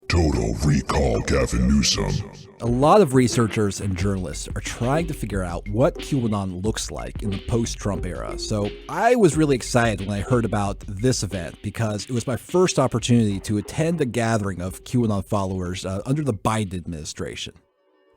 Total recall Gavin Newsom. A lot of researchers and journalists are trying to figure out what QAnon looks like in the post-Trump era. So I was really excited when I heard about this event because it was my first opportunity to attend a gathering of QAnon followers under the Biden administration.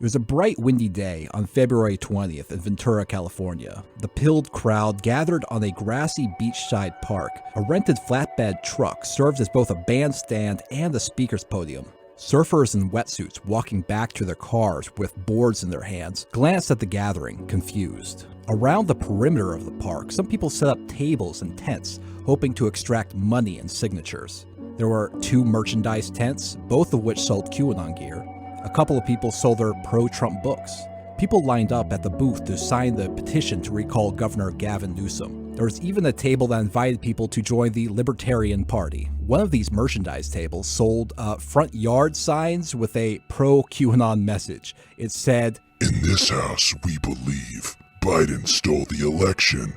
It was a bright, windy day on February 20th in Ventura, California. The pilled crowd gathered on a grassy beachside park. A rented flatbed truck served as both a bandstand and a speaker's podium. Surfers in wetsuits walking back to their cars with boards in their hands glanced at the gathering, confused. Around the perimeter of the park, some people set up tables and tents, hoping to extract money and signatures. There were 2 merchandise tents, both of which sold QAnon gear. A couple of people sold their pro-Trump books. People lined up at the booth to sign the petition to recall Governor Gavin Newsom. There was even a table that invited people to join the Libertarian Party. One of these merchandise tables sold front yard signs with a pro-QAnon message. It said, "In this house, we believe Biden stole the election.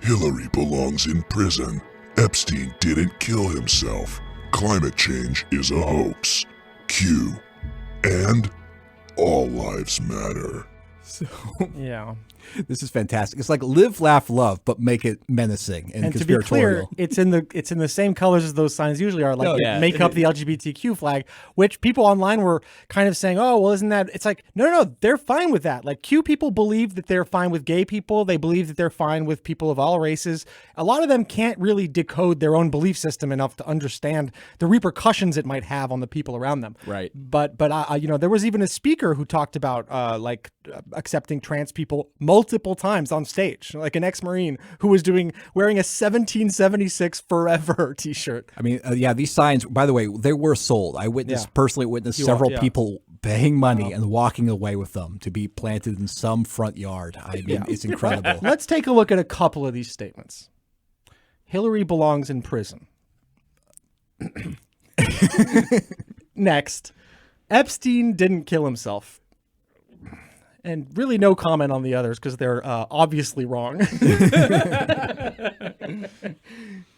Hillary belongs in prison. Epstein didn't kill himself. Climate change is a hoax. Q. And all lives matter." So, yeah. This is fantastic. It's like Live, Laugh, Love, but make it menacing and to be clear, conspiratorial. it's in the same colors as those signs usually are. Like make up the LGBTQ flag, which people online were kind of saying, "Oh, well, isn't that?" It's like, no, they're fine with that. Like Q people believe that they're fine with gay people. They believe that they're fine with people of all races. A lot of them can't really decode their own belief system enough to understand the repercussions it might have on the people around them. Right. But there was even a speaker who talked about accepting trans people multiple times on stage, like an ex-Marine who was wearing a 1776 Forever t-shirt. I mean, these signs, by the way, they were sold. I personally witnessed several people paying money and walking away with them to be planted in some front yard. I mean, it's incredible. Let's take a look at a couple of these statements. Hillary belongs in prison. Next, Epstein didn't kill himself. And really no comment on the others because they're obviously wrong.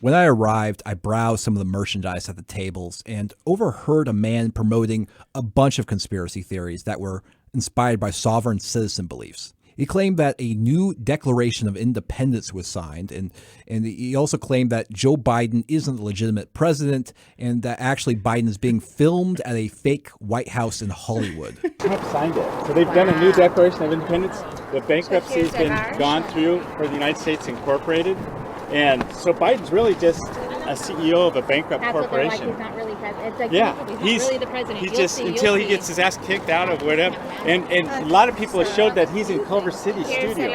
When I arrived, I browsed some of the merchandise at the tables and overheard a man promoting a bunch of conspiracy theories that were inspired by sovereign citizen beliefs. He claimed that a new Declaration of Independence was signed, and he also claimed that Joe Biden isn't the legitimate president, and that actually Biden is being filmed at a fake White House in Hollywood. Trump signed it. So they've done a new Declaration of Independence. The bankruptcy has been gone through for the United States Incorporated. And so Biden's really just a CEO of a bankrupt corporation. He's not really president. It's like he's not really the president. He's just until he gets his ass kicked out of whatever. And a lot of people have showed that he's in Culver City studio.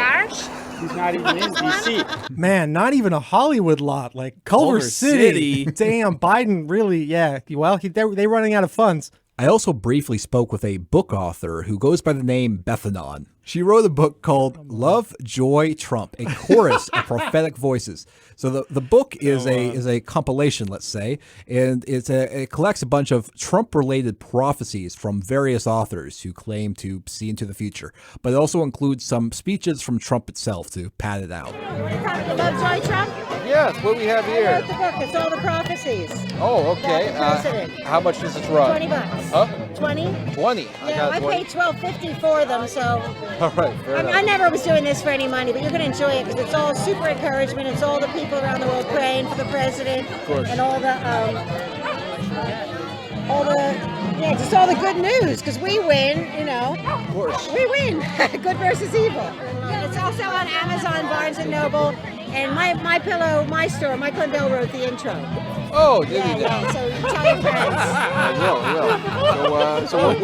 He's not even in D.C. Man, not even a Hollywood lot, like Culver City. Damn, Biden really, well, they're running out of funds. I also briefly spoke with a book author who goes by the name Bethanon. She wrote a book called Love, Joy, Trump, a chorus of prophetic voices. So the book is a compilation, let's say, and it collects a bunch of Trump-related prophecies from various authors who claim to see into the future. But it also includes some speeches from Trump itself to pad it out. Love, Joy, Trump? Yes, what we have here. I wrote the book. It's all the prophecies. Oh, okay. About the president. How much does this run? $20. Huh? 20? 20. Yeah, I paid $12.50 for them, so All right, fair enough. I never was doing this for any money, but you're going to enjoy it because it's all super encouragement. It's all the people around the world praying for the president, Of course. and just all the good news because we win. Of course. We win. Good versus evil. Yeah, it's also on Amazon, Barnes and Noble, and my pillow, my store. Mike Lindell wrote the intro. Oh, did he? Yeah, so you tell your friends. I will. So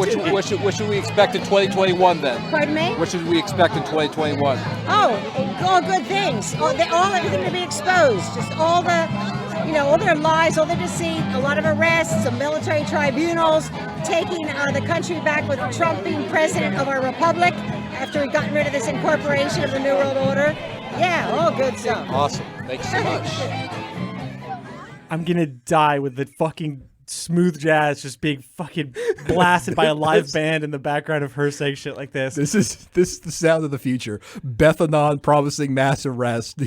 what should we expect in 2021 then? Pardon me? What should we expect in 2021? Oh, all good things. Everything to be exposed. Just all their lies, all their deceit, a lot of arrests, some military tribunals, taking the country back with Trump being president of our republic after we've gotten rid of this incorporation of the New World Order. Yeah, all good stuff. Awesome. Thanks so much. I'm going to die with the fucking smooth jazz just being fucking blasted by a live band in the background of her saying shit like this. This is the sound of the future. Beth Annan promising mass arrest,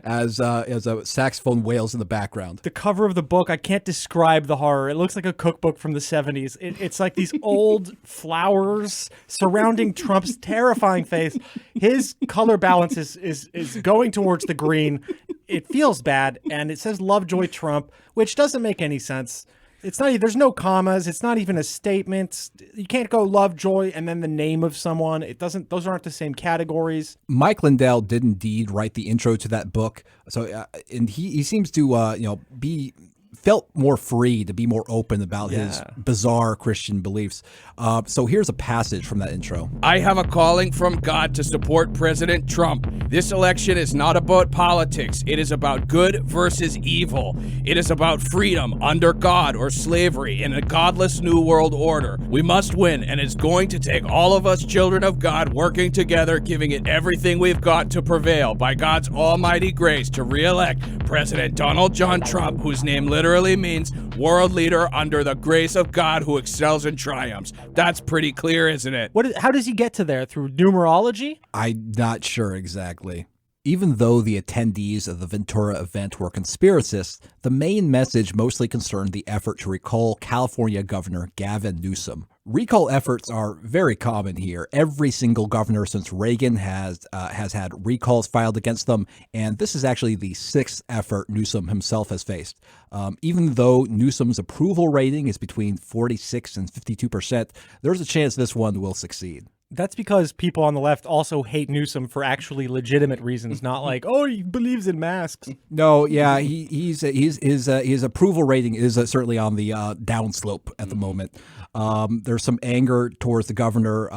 as a saxophone wails in the background. The cover of the book, I can't describe the horror. It looks like a cookbook from the 70s. It's like these old flowers surrounding Trump's terrifying face. His color balance is going towards the green. It feels bad, and it says Lovejoy Trump, which doesn't make any sense. It's not. There's no commas. It's not even a statement. You can't go Lovejoy and then the name of someone. It doesn't. Those aren't the same categories. Mike Lindell did indeed write the intro to that book. So, and he seems to felt more free to be more open about his bizarre Christian beliefs. So here's a passage from that intro. I have a calling from God to support President Trump. This election is not about politics. It is about good versus evil. It is about freedom under God or slavery in a godless new world order. We must win, and it's going to take all of us children of God working together, giving it everything we've got to prevail by God's almighty grace to re-elect President Donald John Trump, whose name literally means world leader under the grace of God who excels and triumphs. That's pretty clear, isn't it? How does he get to there? Through numerology? I'm not sure exactly. Even though the attendees of the Ventura event were conspiracists, the main message mostly concerned the effort to recall California Governor Gavin Newsom. Recall efforts are very common here. Every single governor since Reagan has had recalls filed against them, and this is actually the sixth effort Newsom himself has faced. Even though Newsom's approval rating is between 46 and 52%, there's a chance this one will succeed. That's because people on the left also hate Newsom for actually legitimate reasons, not like, oh, he believes in masks. No, yeah, his approval rating is certainly on the downslope at the moment. There's some anger towards the governor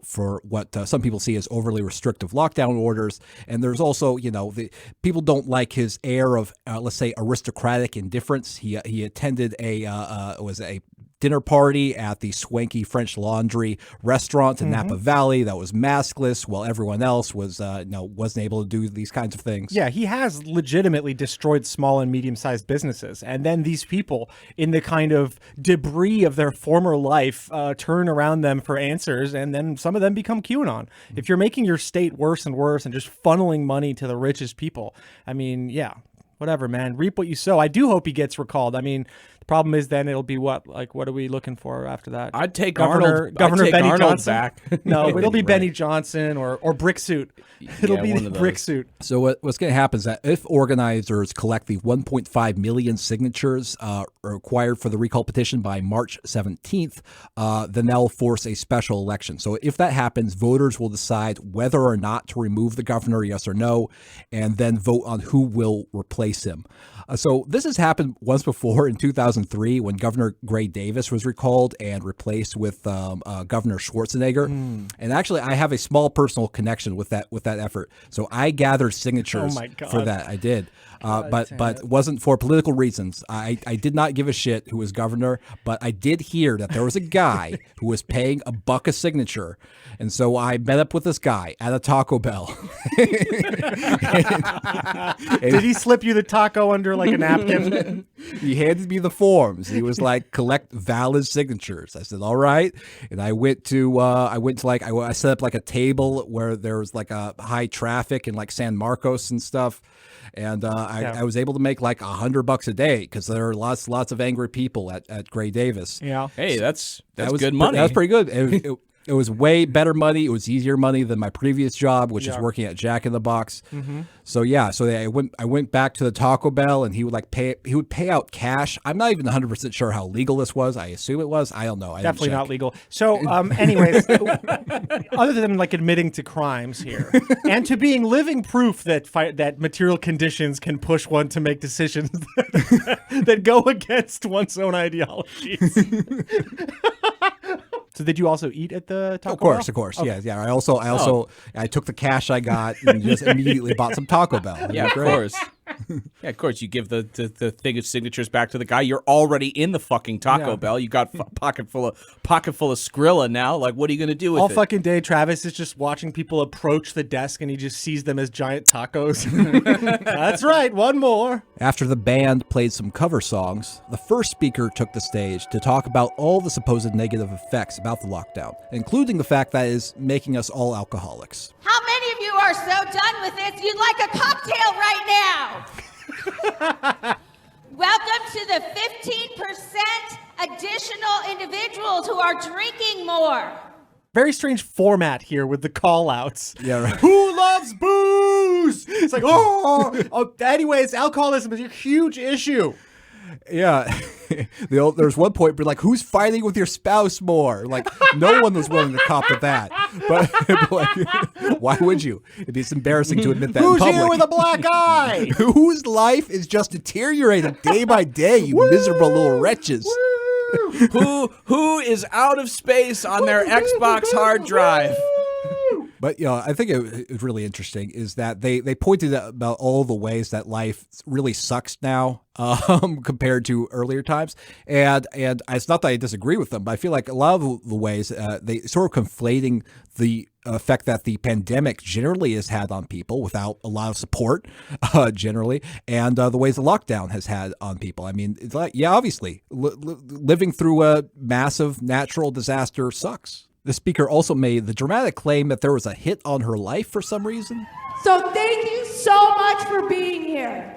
for what some people see as overly restrictive lockdown orders, and there's also, the people don't like his air of, let's say, aristocratic indifference. He attended a dinner party at the swanky French Laundry restaurant in Napa Valley that was maskless, while everyone else was wasn't able to do these kinds of things. Yeah, he has legitimately destroyed small and medium-sized businesses, and then these people, in the kind of debris of their former life, turn around them for answers, and then some of them become QAnon. If you're making your state worse and worse and just funneling money to the richest people, I mean, yeah. Whatever, man. Reap what you sow. I do hope he gets recalled. I mean, the problem is then it'll be what? Like, what are we looking for after that? I'd take Governor Benny Johnson back. No, it'll be Benny Johnson or Brick Suit. It'll be the Brick Suit. So what's going to happen is that if organizers collect the 1.5 million signatures required for the recall petition by March 17th, then they'll force a special election. So if that happens, voters will decide whether or not to remove the governor, yes or no, and then vote on who will replace him. So this has happened once before in 2003 when Governor Gray Davis was recalled and replaced with Governor Schwarzenegger. And actually, I have a small personal connection with that effort. So I gathered signatures for that. I did. But it wasn't for political reasons. I did not give a shit who was governor, but I did hear that there was a guy who was paying $1 a signature. And so I met up with this guy at a Taco Bell. Did he slip you the taco under like a napkin? He handed me the forms. He was like, collect valid signatures. I said, all right. And I set up like a table where there was like a high traffic in like San Marcos and stuff. And I was able to make like $100 a day because there are lots of angry people at Gray Davis. Yeah. Hey, that's good money. That was pretty good. It was way better money. It was easier money than my previous job, which is working at Jack in the Box. So I went back to the Taco Bell, and he would pay out cash. I'm not even 100% sure how legal this was. I assume it was. I don't know. Definitely not legal. So, anyways, other than like admitting to crimes here and to being living proof that material conditions can push one to make decisions that go against one's own ideologies. So did you also eat at the Taco Bell? Of course. Okay. Yeah. I took the cash I got and just immediately bought some Taco Bell. Yeah, of course. Yeah, of course, you give the thing of signatures back to the guy. You're already in the fucking Taco Bell. You got pocket full of Skrilla now. Like, what are you going to do with All it? fucking day, Travis is just watching people approach the desk and he just sees them as giant tacos. That's right, one more. After the band played some cover songs, the first speaker took the stage to talk about all the supposed negative effects about the lockdown, including the fact that it is making us all alcoholics. How many of you are so done with this you'd like a cocktail right now? Welcome to the 15% additional individuals who are drinking more. Very strange format here with the call-outs. Yeah, right. Who loves booze? It's like, anyways, alcoholism is a huge issue. Yeah. There's one point where like, who's fighting with your spouse more? Like, no one was willing to cop to that. But like, why would you? It's embarrassing to admit that Who's in public. here with a black eye? Whose life is just deteriorating day by day, you miserable little wretches. Who is out of space on their Xbox hard drive? But, I think it was really interesting is that they pointed out about all the ways that life really sucks now compared to earlier times. And it's not that I disagree with them, but I feel like a lot of the ways they sort of conflating the effect that the pandemic generally has had on people without a lot of support generally, and the ways the lockdown has had on people. I mean, it's like, obviously, living through a massive natural disaster sucks. The speaker also made the dramatic claim that there was a hit on her life for some reason. So thank you so much for being here.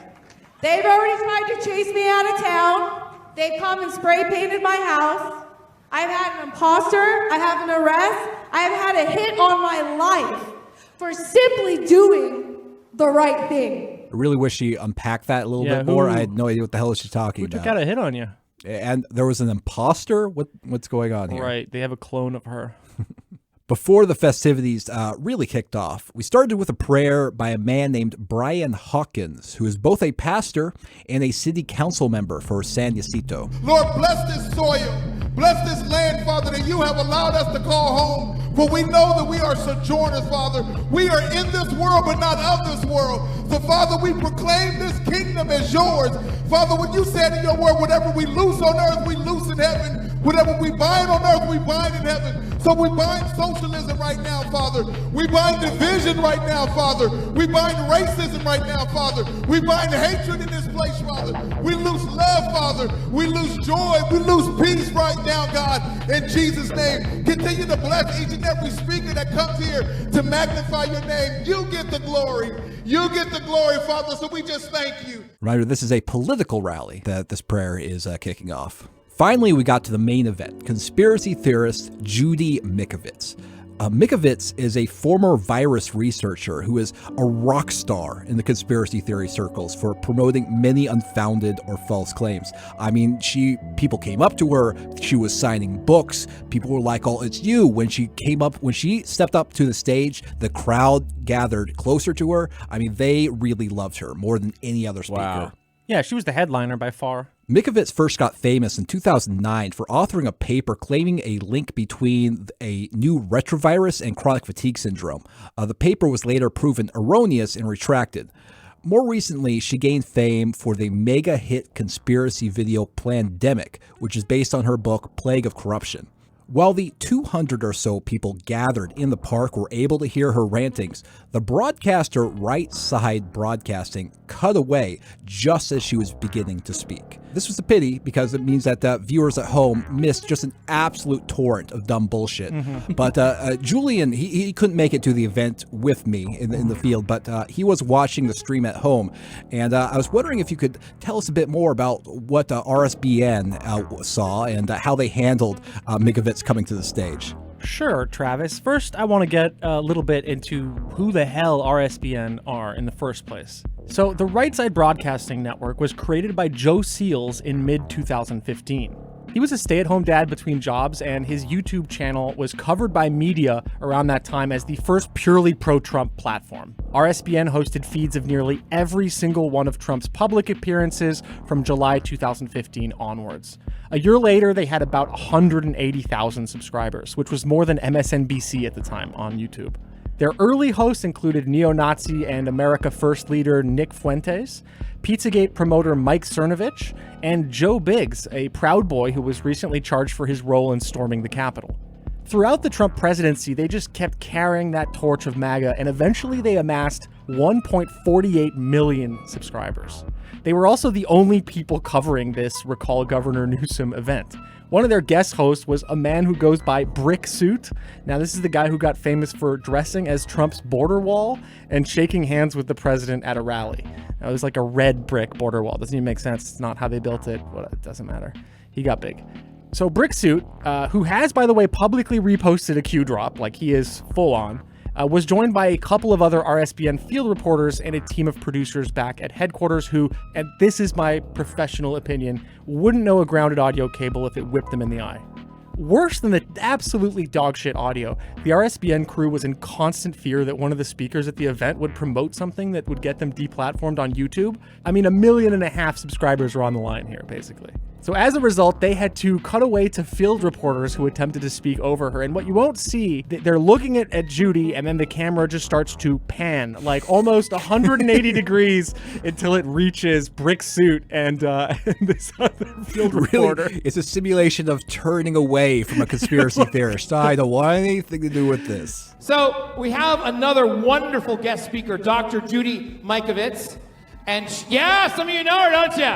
They've already tried to chase me out of town. They've come and spray painted my house. I've had an imposter. I have an arrest. I've had a hit on my life for simply doing the right thing. I really wish she unpacked that a little bit more. I had no idea what the hell she's talking about. Who took out a hit on you? And there was an imposter? What's going on here? Right, they have a clone of her. Before the festivities really kicked off, we started with a prayer by a man named Brian Hawkins, who is both a pastor and a city council member for San Jacinto. Lord, bless this soil, bless this land, Father, that you have allowed us to call home. For we know that we are sojourners, Father. We are in this world, but not of this world. So, Father, we proclaim this kingdom as yours. Father, when you said in your word, whatever we loose on earth, we loose in heaven. Whatever we bind on earth, we bind in heaven. So we bind socialism right now, Father. We bind division right now, Father. We bind racism right now, Father. We bind hatred in this place, Father. We lose love, Father. We lose joy. We lose peace right now, God. In Jesus' name, continue to bless each and every speaker that comes here to magnify your name. You get the glory. You get the glory, Father. So we just thank you. Reminder, this is a political rally that this prayer is kicking off. Finally, we got to the main event, conspiracy theorist Judy Mikovits. Mikovits is a former virus researcher who is a rock star in the conspiracy theory circles for promoting many unfounded or false claims. I mean, people came up to her, she was signing books, people were like, oh, it's you. When she stepped up to the stage, the crowd gathered closer to her. I mean, they really loved her more than any other speaker. Wow. Yeah, she was the headliner by far. Mikovits first got famous in 2009 for authoring a paper claiming a link between a new retrovirus and chronic fatigue syndrome. The paper was later proven erroneous and retracted. More recently, she gained fame for the mega hit conspiracy video Plandemic, which is based on her book Plague of Corruption. While the 200 or so people gathered in the park were able to hear her rantings, the broadcaster Right Side Broadcasting cut away just as she was beginning to speak. This was a pity because it means that viewers at home missed just an absolute torrent of dumb bullshit. Mm-hmm. But Julian, he couldn't make it to the event with me in the field, but he was watching the stream at home. And I was wondering if you could tell us a bit more about what RSBN saw and how they handled Mikovits coming to the stage. Sure, Travis. First, I want to get a little bit into who the hell RSBN are in the first place. So, the Right Side Broadcasting Network was created by Joe Seals in mid-2015. He was a stay-at-home dad between jobs, and his YouTube channel was covered by media around that time as the first purely pro-Trump platform. RSBN hosted feeds of nearly every single one of Trump's public appearances from July 2015 onwards. A year later, they had about 180,000 subscribers, which was more than MSNBC at the time on YouTube. Their early hosts included neo-Nazi and America First leader Nick Fuentes, Pizzagate promoter Mike Cernovich, and Joe Biggs, a Proud Boy who was recently charged for his role in storming the Capitol. Throughout the Trump presidency, they just kept carrying that torch of MAGA, and eventually they amassed 1.48 million subscribers. They were also the only people covering this Recall Governor Newsom event. One of their guest hosts was a man who goes by Brick Suit. Now, this is the guy who got famous for dressing as Trump's border wall and shaking hands with the president at a rally. Now, it was like a red brick border wall. Doesn't even make sense. It's not how they built it. Well, it doesn't matter. He got big. So Brick Suit, who has, by the way, publicly reposted a Q drop, like he is full on, was joined by a couple of other RSBN field reporters and a team of producers back at headquarters who, and this is my professional opinion, wouldn't know a grounded audio cable if it whipped them in the eye. Worse than the absolutely dogshit audio, the RSBN crew was in constant fear that one of the speakers at the event would promote something that would get them deplatformed on YouTube. I mean, 1.5 million subscribers were on the line here, basically. So as a result, they had to cut away to field reporters who attempted to speak over her. And what you won't see, they're looking at Judy, and then the camera just starts to pan like almost 180 degrees until it reaches Brick Suit and this other field reporter. Really, it's a simulation of turning away from a conspiracy theorist. I don't want anything to do with this. So we have another wonderful guest speaker, Dr. Judy Mikovits. And yeah, some of you know her, don't you?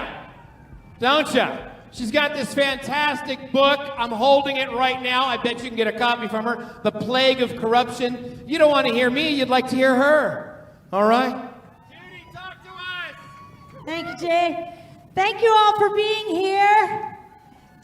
Don't you? She's got this fantastic book. I'm holding it right now. I bet you can get a copy from her. The Plague of Corruption. You don't want to hear me. You'd like to hear her. All right? Judy, talk to us. Thank you, Jay. Thank you all for being here.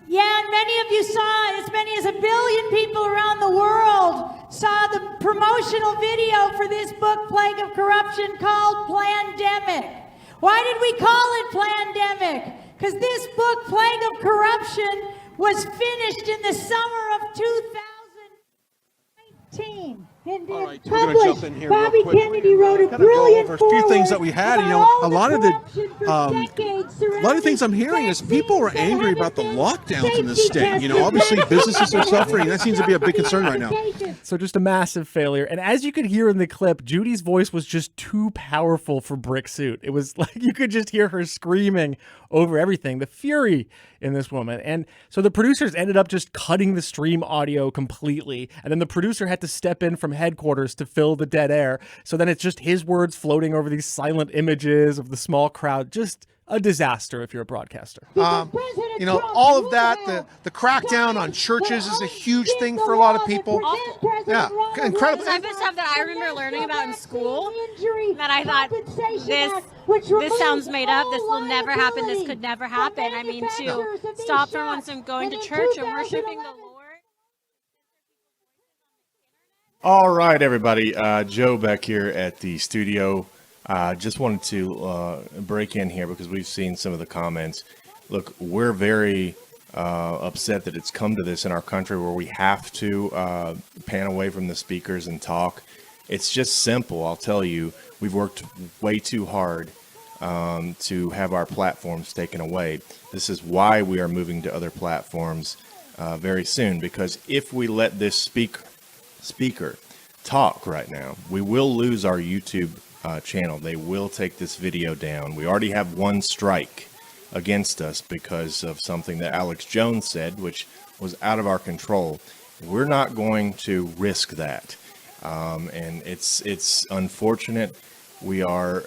Yeah, and many of you saw, as many as 1 billion people around the world saw the promotional video for this book, Plague of Corruption, called Plandemic. Why did we call it Plandemic? Because this book, Plague of Corruption, was finished in the summer of 2019. And All right, published. we're going to jump in here Bobby real quick. Kennedy wrote a Kind of brilliant go over a few things that we had. You know, a lot of the things I'm hearing is people are angry about the lockdowns in the state. You know, obviously businesses are suffering. That seems to be a big concern right now. So just a massive failure. And as you could hear in the clip, Judy's voice was just too powerful for Brick Suit. It was like you could just hear her screaming over everything. The fury in this woman. And so the producers ended up just cutting the stream audio completely. And then the producer had to step in from headquarters to fill the dead air. So then it's just his words floating over these silent images of the small crowd. Just a disaster if you're a broadcaster. You know, all of that, the crackdown on churches is a huge thing for a lot of people. Yeah, incredible. The type of stuff that I remember learning about in school that I thought, this sounds made up, this will never happen, this could never happen. I mean, to stop someone from going to church and worshiping the Lord. All right, everybody. Joe back here at the studio. Just wanted to break in here because we've seen some of the comments. Look, we're very upset that it's come to this in our country where we have to pan away from the speakers and talk. It's just simple. I'll tell you, we've worked way too hard to have our platforms taken away. This is why we are moving to other platforms very soon, because if we let this speaker talk right now, we will lose our YouTube channel. They will take this video down. We already have one strike against us because of something that Alex Jones said, which was out of our control. We're not going to risk that. And it's unfortunate. We are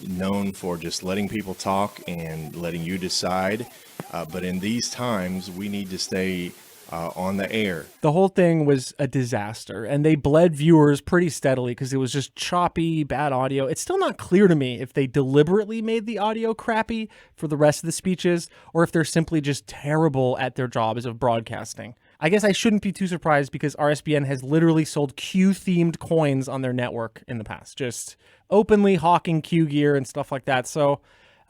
known for just letting people talk and letting you decide. But in these times, we need to stay on the air. The whole thing was a disaster, and they bled viewers pretty steadily because it was just choppy, bad audio. It's still not clear to me if they deliberately made the audio crappy for the rest of the speeches or if they're simply just terrible at their jobs of broadcasting. I guess I shouldn't be too surprised because RSBN has literally sold Q-themed coins on their network in the past, just openly hawking Q gear and stuff like that. So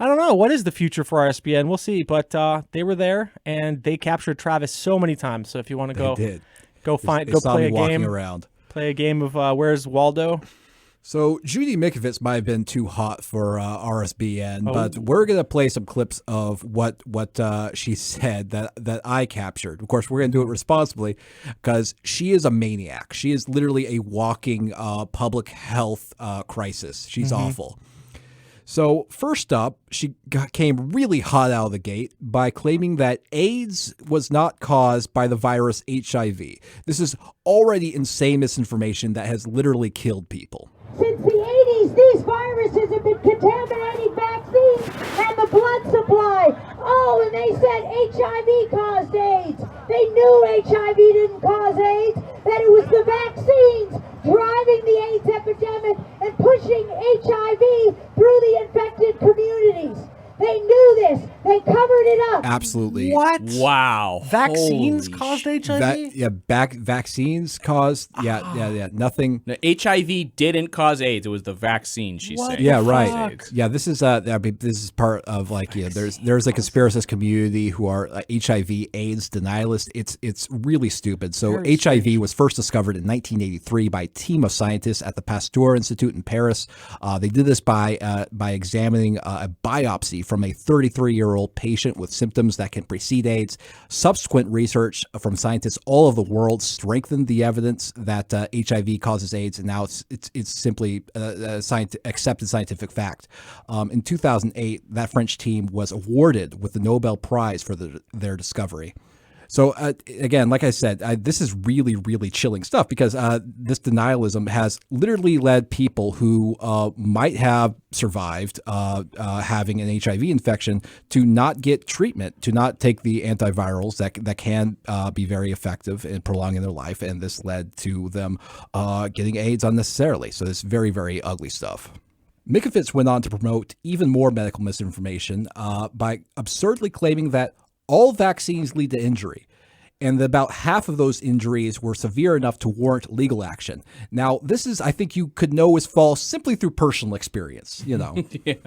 I don't know. What is the future for RSBN? We'll see. But they were there, and they captured Travis so many times. So if you want to go play a game, around. play a game of Where's Waldo? So Judy Mikovits might have been too hot for RSBN, but we're going to play some clips of what she said that I captured. Of course, we're going to do it responsibly because she is a maniac. She is literally a walking public health crisis. She's awful. So first up, she came really hot out of the gate by claiming that AIDS was not caused by the virus HIV. This is already insane misinformation that has literally killed people. Since the 80s, these viruses have been contaminating vaccines and the blood supply. Oh, and they said HIV caused AIDS. They knew HIV didn't cause AIDS, that it was the vaccines driving the AIDS epidemic and pushing HIV through the infected communities. They knew this. They covered it up. Absolutely. What? Wow. Vaccines caused HIV? Vaccines caused, nothing. No, HIV didn't cause AIDS. It was the vaccine, she said. Yeah, right. Yeah, this is part of there's a conspiracist community who are HIV AIDS denialists. It's really stupid. So Very HIV was first discovered in 1983 by a team of scientists at the Pasteur Institute in Paris. They did this by examining a biopsy from a 33-year-old patient with symptoms that can precede AIDS. Subsequent research from scientists all over the world strengthened the evidence that HIV causes AIDS, and now it's simply accepted scientific fact. In 2008, that French team was awarded with the Nobel Prize for their discovery. So again, like I said, this is really, really chilling stuff because this denialism has literally led people who might have survived having an HIV infection to not get treatment, to not take the antivirals that can be very effective in prolonging their life. And this led to them getting AIDS unnecessarily. So this very, very ugly stuff. Mikovits went on to promote even more medical misinformation by absurdly claiming that all vaccines lead to injury, and that about half of those injuries were severe enough to warrant legal action. Now, this is, I think you could know is false simply through personal experience, Yeah. So they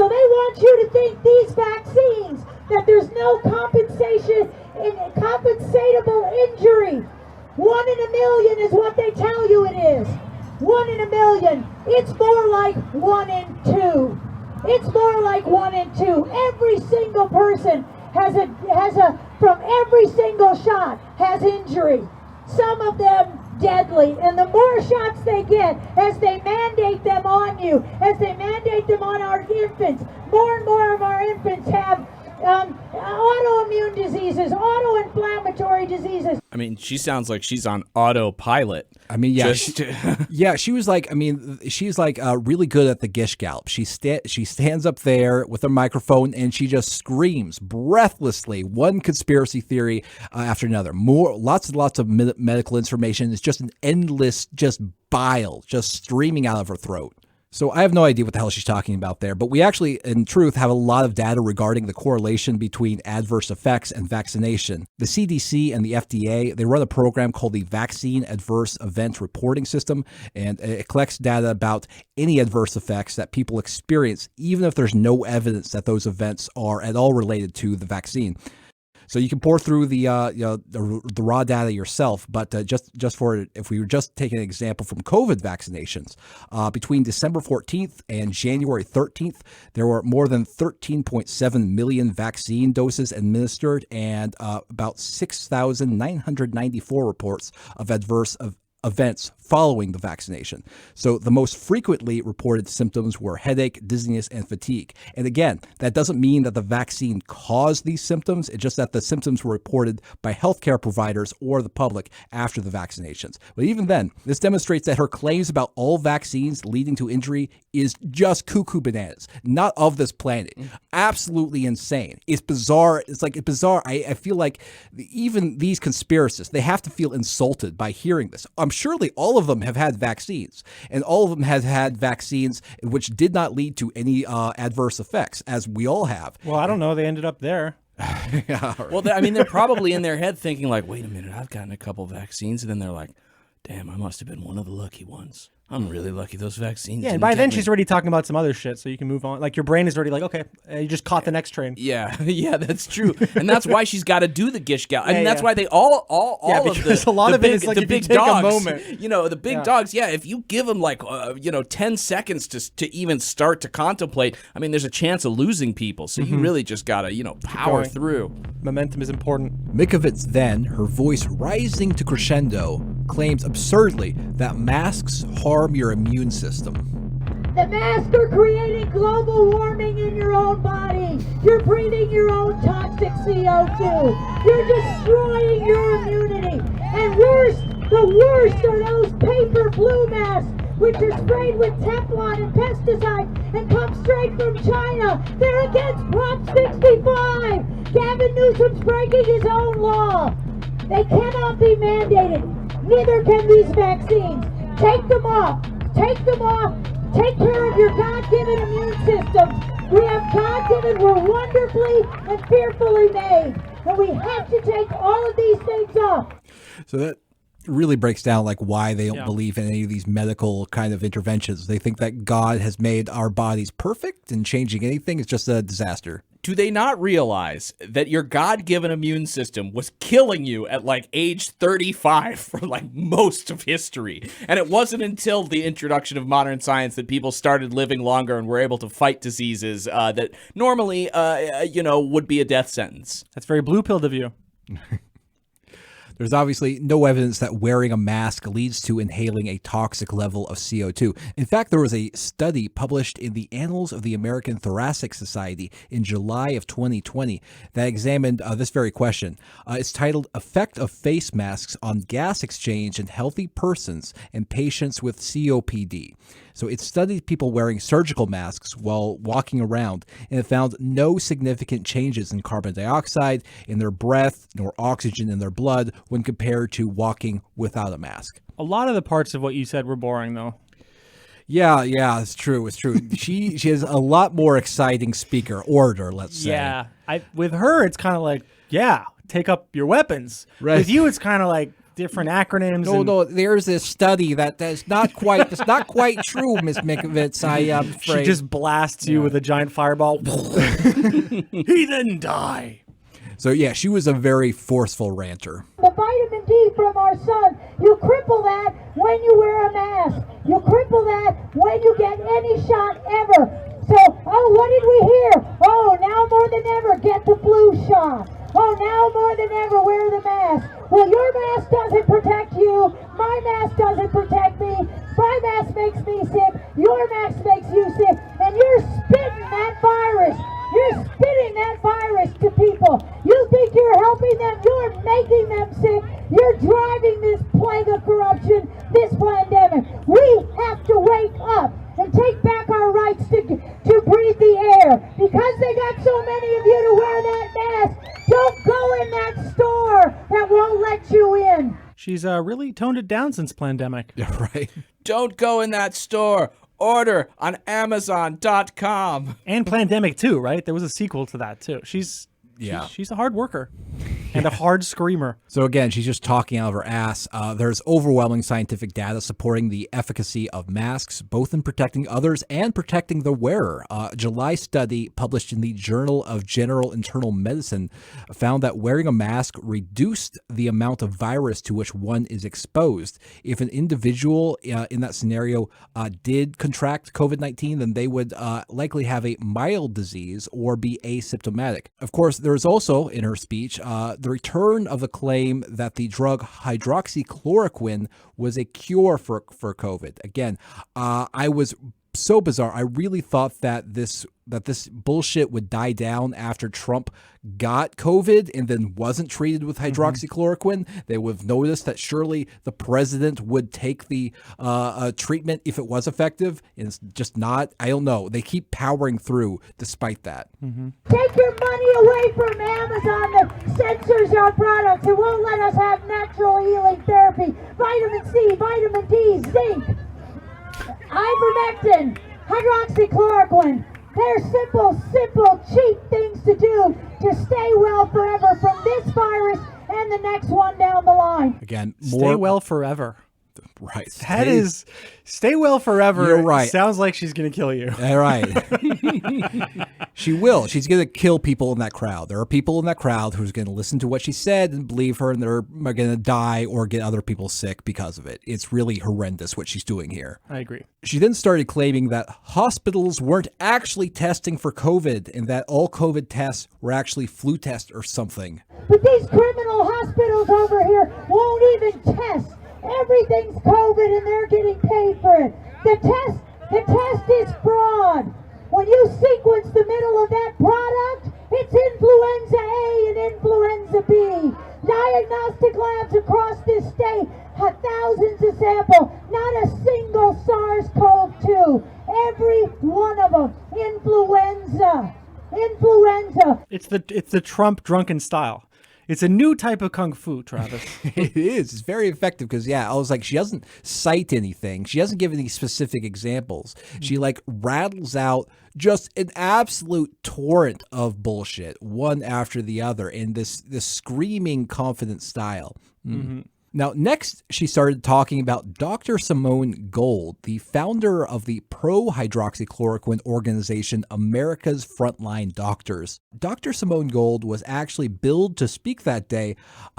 want you to think these vaccines, that there's no compensation in compensatable injury. 1 in a million is what they tell you it is. 1 in a million. It's more like 1 in 2. It's more like 1 in 2. Every single person from every single shot has injury. Some of them deadly. And the more shots they get, as they mandate them on you, as they mandate them on our infants, more and more of our infants have autoimmune diseases, auto-inflammatory diseases. I mean, she sounds like she's on autopilot. I mean, yeah, she was like, I mean, she's like really good at the gish gallop. She stands up there with a microphone and she just screams breathlessly one conspiracy theory after another. Lots and lots of medical information. It's just an endless, just bile, just streaming out of her throat. So I have no idea what the hell she's talking about there, but we actually, in truth, have a lot of data regarding the correlation between adverse effects and vaccination. The CDC and the FDA, they run a program called the Vaccine Adverse Event Reporting System, and it collects data about any adverse effects that people experience, even if there's no evidence that those events are at all related to the vaccine. So you can pour through the raw data yourself, but just for if we were just taking an example from COVID vaccinations, between December 14th and January 13th, there were more than 13.7 million vaccine doses administered and about 6,994 reports of adverse events following the vaccination. So the most frequently reported symptoms were headache, dizziness, and fatigue. And again, that doesn't mean that the vaccine caused these symptoms. It's just that the symptoms were reported by healthcare providers or the public after the vaccinations. But even then, this demonstrates that her claims about all vaccines leading to injury is just cuckoo bananas, not of this planet. Absolutely insane. It's bizarre. It's bizarre. I feel like even these conspiracists, they have to feel insulted by hearing this. I'm surely all of them have had vaccines, and all of them have had vaccines which did not lead to any adverse effects, as we all have. Well, I don't know. They ended up there. Yeah, right. Well, I mean, they're probably in their head thinking like, wait a minute, I've gotten a couple vaccines. And then they're like, damn, I must have been one of the lucky ones. I'm really lucky those vaccines. Yeah, and by then she's already talking about some other shit, so you can move on. Like your brain is already like, okay, you just caught the next train. Yeah, that's true, and that's why she's got to do the gish gal. I mean, that's why they all of the a lot the of big, it is like the if you big take dogs. a moment. The big dogs. Yeah, if you give them like 10 seconds to even start to contemplate, I mean, there's a chance of losing people. So you really just gotta power through. Momentum is important. Mikovits then, her voice rising to crescendo, claims absurdly that masks harm your immune system. The masks are creating global warming in your own body. You're breathing your own toxic CO2. You're destroying your immunity. And the worst are those paper blue masks, which are sprayed with Teflon and pesticide and come straight from China. They're against Prop 65. Gavin Newsom's breaking his own law. They cannot be mandated. Neither can these vaccines. Take them off. Take them off. Take care of your God-given immune systems. We have God-given, we're wonderfully and fearfully made. And we have to take all of these things off. So that really breaks down like why they don't believe in any of these medical kind of interventions. They think that God has made our bodies perfect and changing anything is just a disaster. Do they not realize that your God-given immune system was killing you at like age 35 for like most of history? And it wasn't until the introduction of modern science that people started living longer and were able to fight diseases that normally, would be a death sentence. That's very blue-pilled of you. There's obviously no evidence that wearing a mask leads to inhaling a toxic level of CO2. In fact, there was a study published in the Annals of the American Thoracic Society in July of 2020 that examined this very question. It's titled Effect of Face Masks on Gas Exchange in Healthy Persons and Patients with COPD. So it studied people wearing surgical masks while walking around, and it found no significant changes in carbon dioxide in their breath nor oxygen in their blood when compared to walking without a mask. A lot of the parts of what you said were boring, though. Yeah, it's true. She has a lot more exciting orator, let's say. Yeah, with her, it's kind of like, take up your weapons. Right. With you, it's kind of like different acronyms. No, there's this study that's not quite true, Miss Mikovits. I'm afraid. She just blasts you with a giant fireball. Heathen die. So yeah, she was a very forceful ranter. The vitamin D from our sun, you cripple that when you wear a mask. You cripple that when you get any shot ever. So, what did we hear? Oh, now more than ever, get the flu shot. Oh, now more than ever, wear the mask. Well, your mask doesn't protect you. My mask doesn't protect me. My mask makes me sick. Your mask makes you sick. And you're spitting that virus. You're spitting that virus to people. You think you're helping them. You're making them sick. You're driving this plague of corruption, this pandemic. We have to wake up and take back our rights to breathe the air. Because they got so many of you to wear that mask, don't go in that store that won't let you in. She's really toned it down since pandemic. Yeah, right. Don't go in that store. Order on Amazon.com. And Plandemic too, right? There was a sequel to that too. She's a hard worker and a hard screamer. So again, she's just talking out of her ass. There's overwhelming scientific data supporting the efficacy of masks, both in protecting others and protecting the wearer. A July study published in the Journal of General Internal Medicine found that wearing a mask reduced the amount of virus to which one is exposed. If an individual in that scenario did contract COVID-19, then they would likely have a mild disease or be asymptomatic. Of course, there is also, in her speech, the return of the claim that the drug hydroxychloroquine was a cure for COVID. Again, I was so bizarre. I really thought that this bullshit would die down after Trump got COVID and then wasn't treated with hydroxychloroquine. They would have noticed that surely the president would take the treatment if it was effective. And it's just not. I don't know. They keep powering through despite that. Take your money away from Amazon that censors our products. It won't let us have natural healing therapy. Vitamin C, vitamin D, zinc, ivermectin, hydroxychloroquine. They're simple, cheap things to do to stay well forever from this virus and the next one down the line. Again, Stay well forever. Right. That is, stay well forever. You're right. Sounds like she's going to kill you. All right. She will. She's going to kill people in that crowd. There are people in that crowd who's going to listen to what she said and believe her, and they're going to die or get other people sick because of it. It's really horrendous what she's doing here. I agree. She then started claiming that hospitals weren't actually testing for COVID and that all COVID tests were actually flu tests or something. But these criminal hospitals over here won't even test. Everything's COVID and they're getting paid for it. The test is fraud. When you sequence the middle of that product, it's influenza A and influenza B. Diagnostic labs across this state have thousands of samples, not a single SARS-CoV-2. Every one of them, influenza. It's the Trump drunken style. It's a new type of kung fu, Travis. It is. It's very effective because, I was like, she doesn't cite anything. She doesn't give any specific examples. She like rattles out just an absolute torrent of bullshit, one after the other, in this screaming, confident style. Mm-hmm. Now, next, she started talking about Dr. Simone Gold, the founder of the pro-hydroxychloroquine organization America's Frontline Doctors. Dr. Simone Gold was actually billed to speak that day,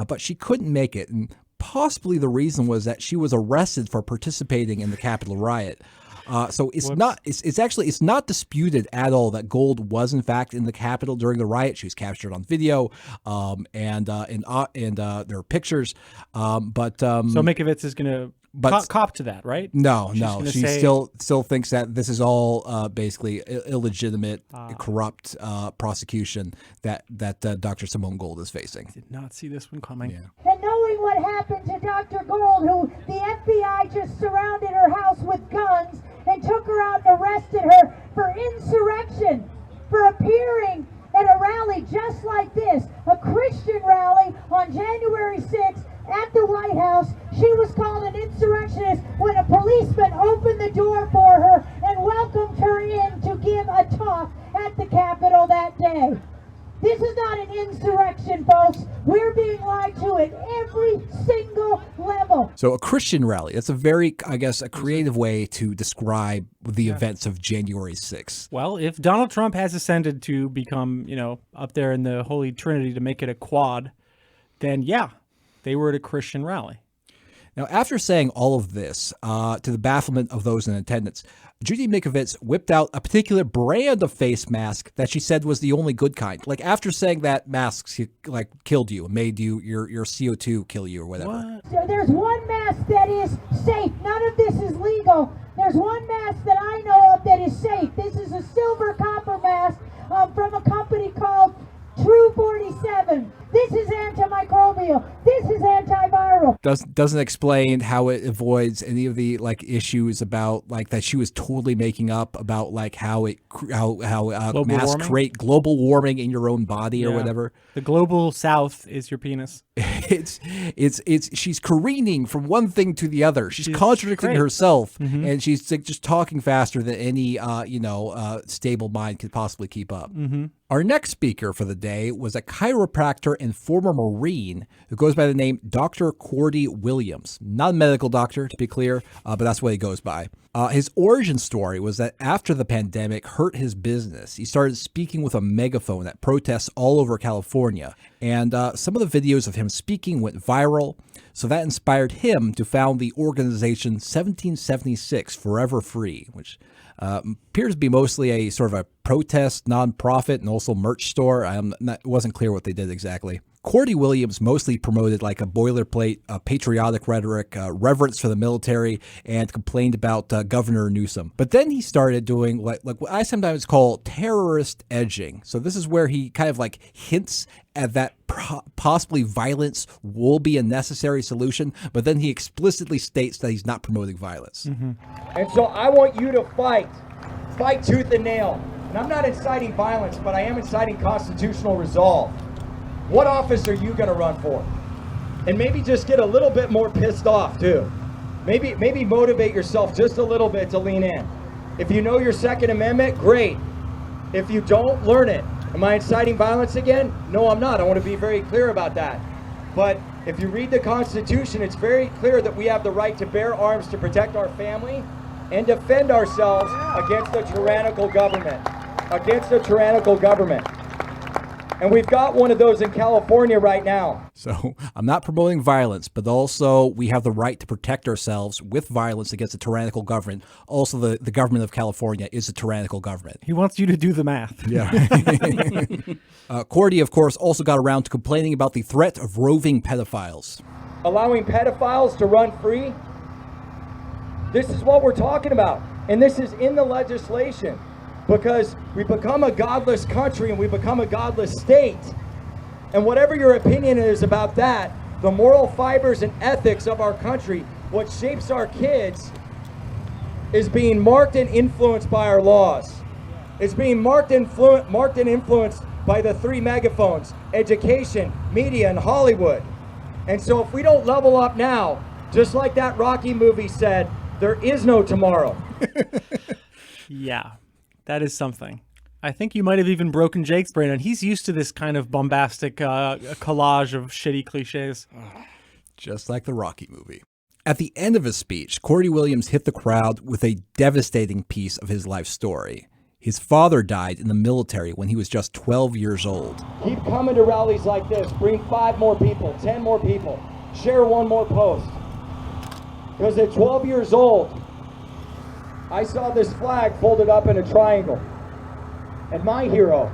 but she couldn't make it. And possibly the reason was that she was arrested for participating in the Capitol riot. So it's not disputed at all that Gold was in fact in the Capitol during the riot. She was captured on video, and there are pictures. So Mikovits is going to cop to that, right? No, she still thinks that this is all basically illegitimate, corrupt prosecution that Dr. Simone Gold is facing. Did not see this one coming. Yeah. And knowing what happened to Dr. Gold, who the FBI just surrounded her house with guns and took her out and arrested her for insurrection, for appearing at a rally just like this, a Christian rally on January 6th at the White House. She was called an insurrectionist when a policeman opened the door for her and welcomed her in to give a talk at the Capitol that day. This is not an insurrection, folks. We're being lied to at every single level. So a Christian rally, that's a very, I guess, a creative way to describe the events of January 6th. Well, if Donald Trump has ascended to become, up there in the Holy Trinity to make it a quad, then yeah, they were at a Christian rally. Now, after saying all of this, to the bafflement of those in attendance, Judy Mikovits whipped out a particular brand of face mask that she said was the only good kind. Like, after saying that masks killed you, made you your CO2 kill you or whatever. What? So there's one mask that is safe. None of this is legal. There's one mask that I know of that is safe. This is a silver copper mask from a company called True 47. This is antimicrobial. This is antiviral. Doesn't explain how it avoids any of the issues about that she was totally making up about how masks create global warming in your own body or whatever. The global south is your penis. She's careening from one thing to the other. She's contradicting herself, and she's just talking faster than any stable mind could possibly keep up. Mm-hmm. Our next speaker for the day was a chiropractor and former Marine who goes by the name Dr. Cordie Williams. Not a medical doctor, to be clear, but that's what he goes by. His origin story was that after the pandemic hurt his business, he started speaking with a megaphone at protests all over California. And some of the videos of him speaking went viral. So that inspired him to found the organization 1776 Forever Free, which appears to be mostly a sort of a protest nonprofit and also merch store. It wasn't clear what they did exactly. Cordie Williams mostly promoted a boilerplate, patriotic rhetoric, reverence for the military, and complained about Governor Newsom. But then he started doing what I sometimes call terrorist edging. So this is where he kind of hints at that possibly violence will be a necessary solution, but then he explicitly states that he's not promoting violence. Mm-hmm. And so I want you to fight tooth and nail. And I'm not inciting violence, but I am inciting constitutional resolve. What office are you going to run for? And maybe just get a little bit more pissed off too. Maybe motivate yourself just a little bit to lean in. If you know your Second Amendment, great. If you don't, learn it. Am I inciting violence again? No, I'm not. I want to be very clear about that. But If you read the Constitution, it's very clear that we have the right to bear arms to protect our family and defend ourselves against a tyrannical government. Against a tyrannical government. And we've got one of those in California right now. So I'm not promoting violence, but also we have the right to protect ourselves with violence against a tyrannical government. Also, the government of California is a tyrannical government. He wants you to do the math. Yeah. Cordie, of course, also got around to complaining about the threat of roving pedophiles. Allowing pedophiles to run free? This is what we're talking about. And this is in the legislation. Because we become a godless country and we become a godless state. And whatever your opinion is about that, the moral fibers and ethics of our country, what shapes our kids, is being marked and influenced by our laws. It's being marked and influenced by the three megaphones: education, media, and Hollywood. And so if we don't level up now, just like that Rocky movie said, there is no tomorrow. Yeah. That is something. I think you might have even broken Jake's brain, and he's used to this kind of bombastic collage of shitty cliches. Just like the Rocky movie. At the end of his speech, Cordie Williams hit the crowd with a devastating piece of his life story. His father died in the military when he was just 12 years old. Keep coming to rallies like this. Bring 5 more people, 10 more people. Share 1 more post. Because at 12 years old, I saw this flag folded up in a triangle. And my hero,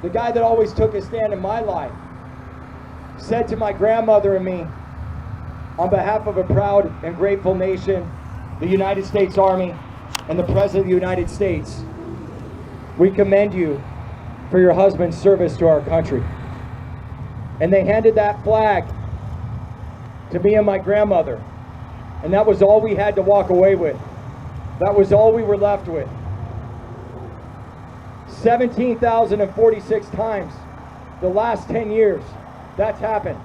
the guy that always took a stand in my life, said to my grandmother and me, on behalf of a proud and grateful nation, the United States Army, and the President of the United States, we commend you for your husband's service to our country. And they handed that flag to me and my grandmother. And that was all we had to walk away with. That was all we were left with. 17,046 times the last 10 years, that's happened.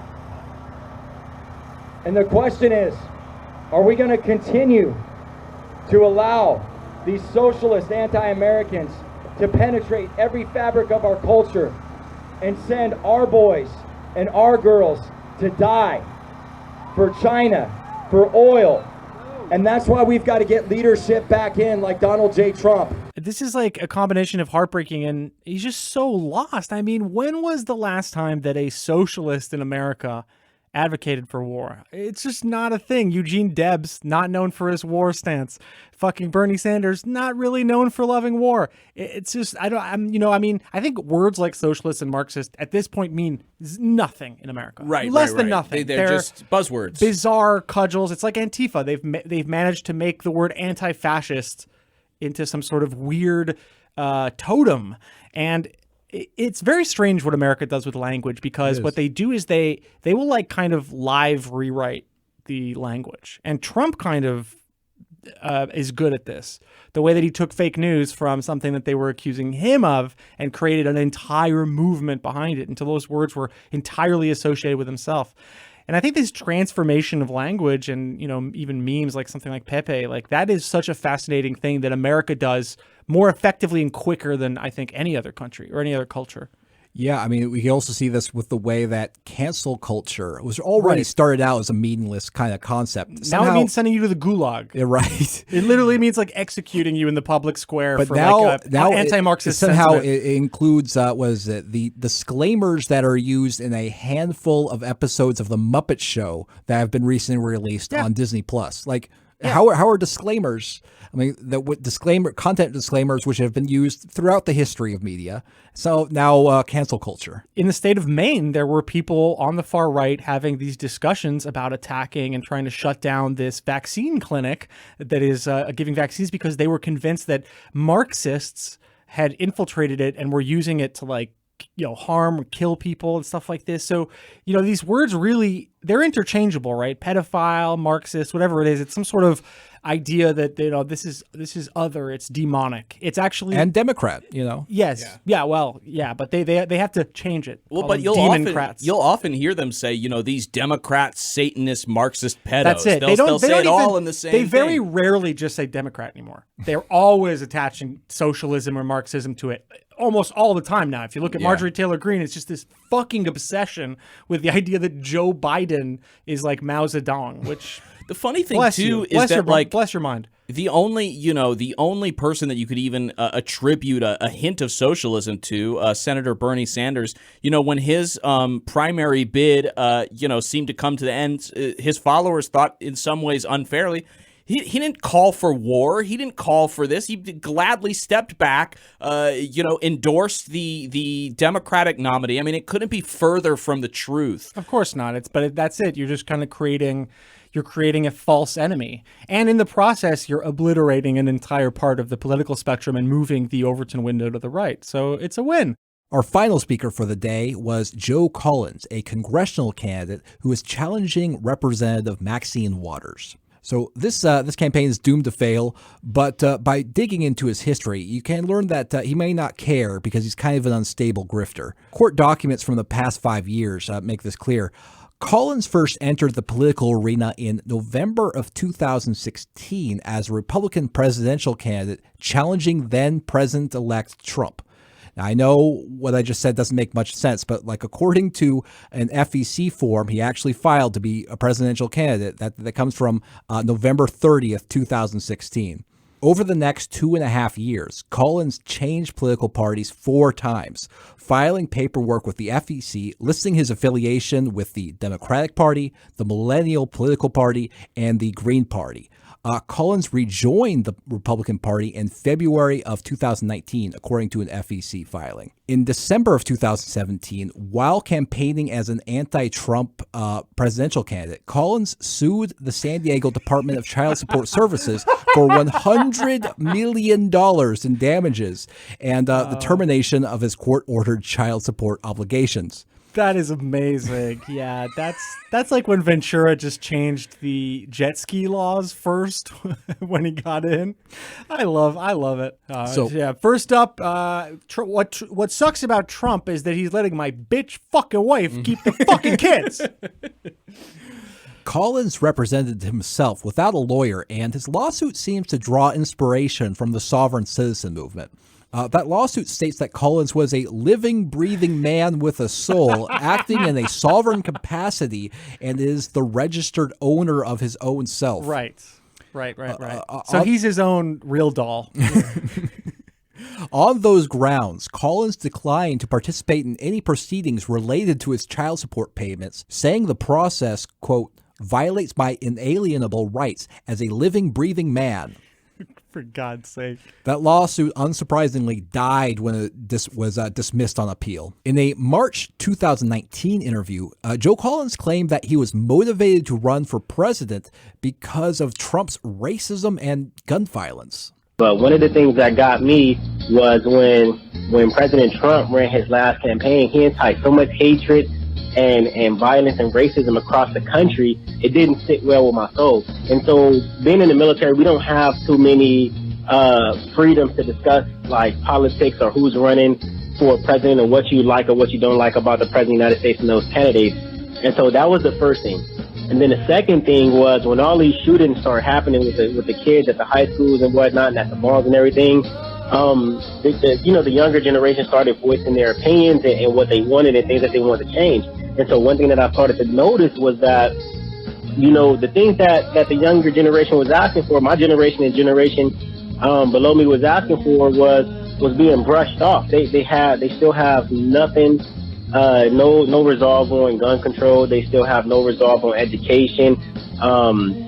And the question is, are we going to continue to allow these socialist anti-Americans to penetrate every fabric of our culture and send our boys and our girls to die for China, for oil? And that's why we've got to get leadership back in, like Donald J. Trump. This is like a combination of heartbreaking, and he's just so lost. I mean, when was the last time that a socialist in America advocated for war? It's just not a thing. Eugene Debs, not known for his war stance. Fucking Bernie Sanders, not really known for loving war. It's just, I think words like socialist and Marxist at this point mean nothing in America. Right. Less than nothing. They're just buzzwords. Bizarre cudgels. It's like Antifa. They've managed to make the word anti-fascist into some sort of weird totem. And it's very strange what America does with language, because what they do is they will like kind of live rewrite the language. And Trump kind of is good at this. The way that he took fake news from something that they were accusing him of and created an entire movement behind it until those words were entirely associated with himself. And I think this transformation of language and, even memes like something like Pepe, like that is such a fascinating thing that America does more effectively and quicker than I think any other country or any other culture. Yeah, I mean, we can also see this with the way that cancel culture was already started out as a meaningless kind of concept. Now it means sending you to the gulag. Yeah, right. It literally means like executing you in the public square but for now, like an anti-Marxist somehow sentiment. it includes, the disclaimers that are used in a handful of episodes of The Muppet Show that have been recently released on Disney+. Like, how are disclaimers? I mean, content disclaimers, which have been used throughout the history of media. So now cancel culture. In the state of Maine, there were people on the far right having these discussions about attacking and trying to shut down this vaccine clinic that is giving vaccines because they were convinced that Marxists had infiltrated it and were using it to harm or kill people and stuff like this. So, these words really, they're interchangeable, right? Pedophile, Marxist, whatever it is. It's some sort of idea that, this is other, it's demonic. It's actually... And Democrat, Yes. Yeah, well, yeah, but they have to change it. Well, but you'll often hear them say, these Democrats, Satanist, Marxist pedos. That's it. They'll say it all in the same They very thing. rarely just say Democrat anymore. They're always attaching socialism or Marxism to it. almost all the time now. If you look at Marjorie Taylor Greene, it's just this fucking obsession with the idea that Joe Biden is like Mao Zedong, which the funny thing too is that bless your mind. The only person that you could even attribute a hint of socialism to, Senator Bernie Sanders, when his primary bid, seemed to come to the end, his followers thought in some ways unfairly. He didn't call for war. He didn't call for this. He gladly stepped back, endorsed the Democratic nominee. I mean, it couldn't be further from the truth. Of course not. But that's it. You're just kind of creating a false enemy. And in the process, you're obliterating an entire part of the political spectrum and moving the Overton window to the right. So it's a win. Our final speaker for the day was Joe Collins, a congressional candidate who is challenging Representative Maxine Waters. So this campaign is doomed to fail, but by digging into his history, you can learn that he may not care because he's kind of an unstable grifter. Court documents from the past 5 years make this clear. Collins first entered the political arena in November of 2016 as a Republican presidential candidate challenging then President-elect Trump. Now, I know what I just said doesn't make much sense, but according to an FEC form, he actually filed to be a presidential candidate. That comes from November 30th, 2016. Over the next 2.5 years, Collins changed political parties 4 times, filing paperwork with the FEC, listing his affiliation with the Democratic Party, the Millennial Political Party, and the Green Party. Collins rejoined the Republican Party in February of 2019, according to an FEC filing. In December of 2017, while campaigning as an anti-Trump presidential candidate, Collins sued the San Diego Department of Child Support Services for $100 million in damages and the termination of his court-ordered child support obligations. That is amazing. Yeah, that's like when Ventura just changed the jet ski laws first when he got in. I love it. First up, what sucks about Trump is that he's letting my bitch fucking wife keep the fucking kids. Collins represented himself without a lawyer, and his lawsuit seems to draw inspiration from the sovereign citizen movement. That lawsuit states that Collins was a living, breathing man with a soul, acting in a sovereign capacity, and is the registered owner of his own self. Right. So he's his own real doll. On those grounds, Collins declined to participate in any proceedings related to his child support payments, saying the process, quote, violates my inalienable rights as a living, breathing man. For God's sake. That lawsuit, unsurprisingly, died when it was dismissed on appeal. In a March 2019 interview, Joe Collins claimed that he was motivated to run for president because of Trump's racism and gun violence. But one of the things that got me was when President Trump ran his last campaign, he incited so much hatred and violence and racism across the country. It didn't sit well with my soul. And so being in the military, we don't have too many freedoms to discuss like politics or who's running for president or what you like or what you don't like about the president of the United States and those candidates. And so that was the first thing. And then the second thing was when all these shootings started happening with the kids at the high schools and whatnot and at the malls and everything, the younger generation started voicing their opinions and what they wanted and things that they wanted to change. And so one thing that I started to notice was that, the things that the younger generation was asking for, my generation and generation below me was asking for was being brushed off. They still have nothing, no resolve on gun control. They still have no resolve on education,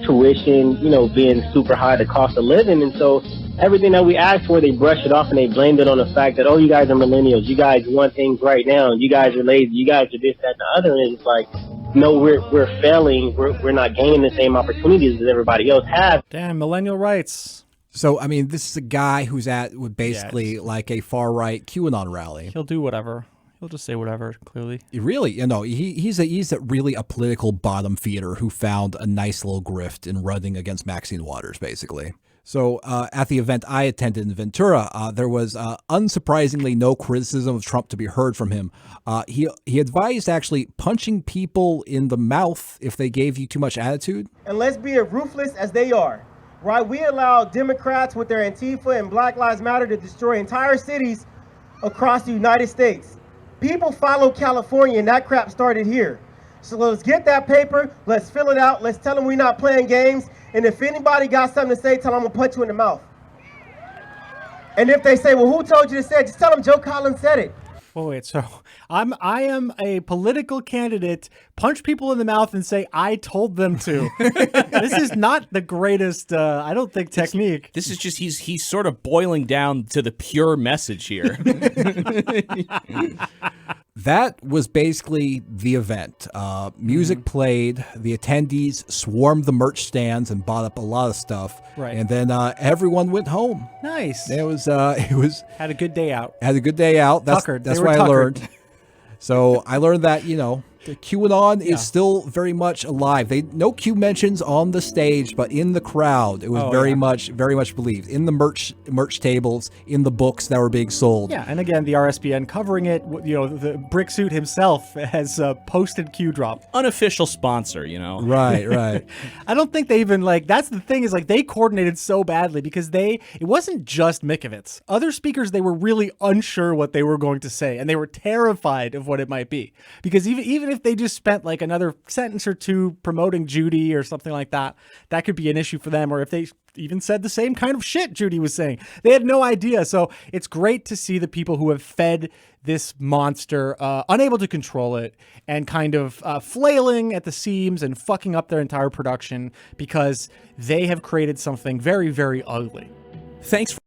tuition, being super high, the cost of living. And so everything that we asked for, they brushed it off and they blamed it on the fact that, oh, you guys are millennials. You guys want things right now. You guys are lazy. You guys are this, that, and the other. And it's like, no, we're failing. We're not gaining the same opportunities as everybody else has. Damn, millennial rights. So, I mean, this is a guy who's at basically like a far-right QAnon rally. He'll do whatever. He'll just say whatever, clearly. Really? He's really a political bottom feeder who found a nice little grift in running against Maxine Waters, basically. So at the event I attended in Ventura, there was unsurprisingly no criticism of Trump to be heard from him. He advised actually punching people in the mouth if they gave you too much attitude. And let's be as ruthless as they are, right? We allow Democrats with their Antifa and Black Lives Matter to destroy entire cities across the United States. People follow California, and that crap started here. So let's get that paper, let's fill it out, let's tell them we're not playing games, and if anybody got something to say, tell them I'm gonna punch you in the mouth. And if they say, well, who told you to say it? Just tell them Joe Collins said it. Well, wait, so I am a political candidate, punch people in the mouth and say, I told them to. This is not the greatest, I don't think, technique. This is just, he's sort of boiling down to the pure message here. That was basically the event. Music played, the attendees swarmed the merch stands and bought up a lot of stuff. Right. And then everyone went home. Nice. It was had a good day out. Had a good day out. That's Tuckered. That's They were what I tuckered. learned. So I learned that, the QAnon is still very much alive. No Q mentions on the stage, but in the crowd, it was very much believed. In the merch tables, in the books that were being sold. Yeah, and again, the RSBN covering it. The Brick Suit himself has posted Q drop. Unofficial sponsor, Right. I don't think they even that's the thing is they coordinated so badly because it wasn't just Mikovits. Other speakers, they were really unsure what they were going to say, and they were terrified of what it might be. Because even if they just spent another sentence or two promoting Judy or something like that, that could be an issue for them. Or if they even said the same kind of shit Judy was saying, they had no idea. So it's great to see the people who have fed this monster, unable to control it, and kind of flailing at the seams and fucking up their entire production because they have created something very, very ugly. Thanks for